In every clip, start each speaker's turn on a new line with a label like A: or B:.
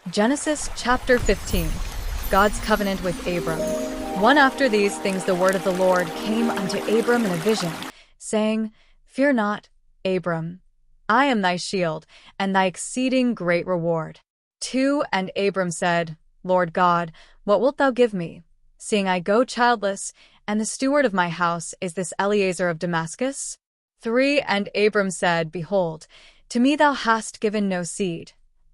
A: Genesis chapter 15. God's covenant with Abram. One after these things the word of the Lord came unto Abram in a vision, saying, Fear not, Abram. I am thy shield, and thy exceeding great reward. 2. And Abram said, Lord God, what wilt thou give me, seeing I go childless, and the steward of my house is this Eliezer of Damascus? 3. And Abram said, Behold, to me thou hast given no seed,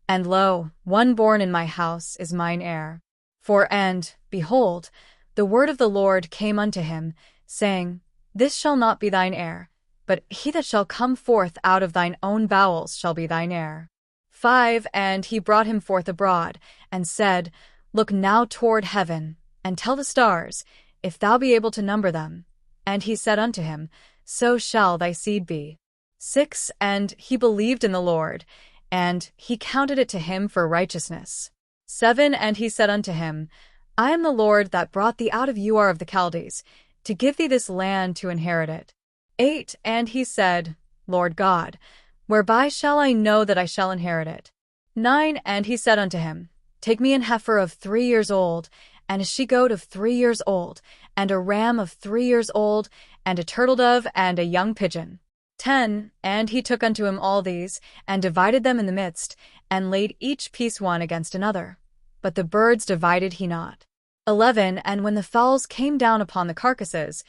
A: and lo, one born in my house is mine heir. 4. And, behold, the word of the Lord came unto him, saying, This shall not be thine heir, but he that shall come forth out of thine own bowels shall be thine heir. 5. And he brought him forth abroad, and said, Look now toward heaven, and tell the stars, if thou be able to number them. And he said unto him, So shall thy seed be. 6. And he believed in the Lord, and he counted it to him for righteousness. 7. And he said unto him, I am the Lord that brought thee out of Ur of the Chaldees, to give thee this land to inherit it. 8. And he said, Lord God, whereby shall I know that I shall inherit it? 9. And he said unto him, Take me an heifer of 3 years old, and a she-goat of 3 years old, and a ram of 3 years old, and a turtle-dove, and a young pigeon. 10. And he took unto him all these, and divided them in the midst, and laid each piece one against another. But the birds divided he not. 11. And when the fowls came down upon the carcasses,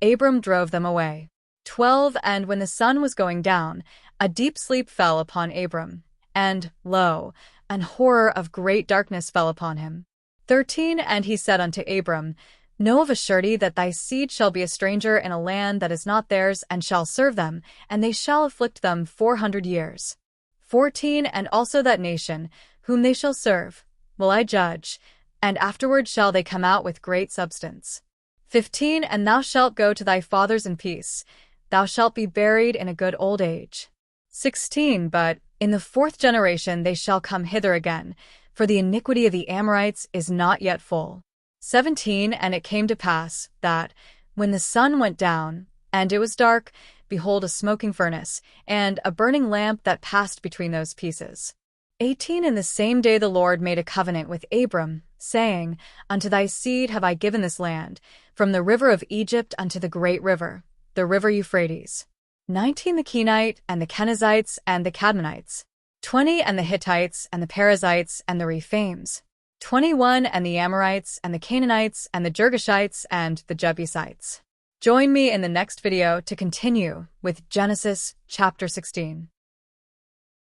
A: Abram drove them away. 12. And when the sun was going down, a deep sleep fell upon Abram, and, lo, an horror of great darkness fell upon him. 13. And he said unto Abram, Know of a surety that thy seed shall be a stranger in a land that is not theirs, and shall serve them, and they shall afflict them 400 years. 14. And also that nation, whom they shall serve, will I judge, and afterward shall they come out with great substance. 15. And thou shalt go to thy fathers in peace, thou shalt be buried in a good old age. 16. But in the 4th generation they shall come hither again, for the iniquity of the Amorites is not yet full. 17. And it came to pass, that, when the sun went down, and it was dark, behold a smoking furnace, and a burning lamp that passed between those pieces. 18. In the same day the Lord made a covenant with Abram, saying, Unto thy seed have I given this land, from the river of Egypt unto the great river, the river Euphrates. 19. The Kenite, and the Kenizzites, and the Cadmonites. 20. And the Hittites, and the Perizzites, and the Rephaim. 21. And the Amorites, and the Canaanites, and the Girgashites, and the Jebusites. Join me in the next video to continue with Genesis chapter 16.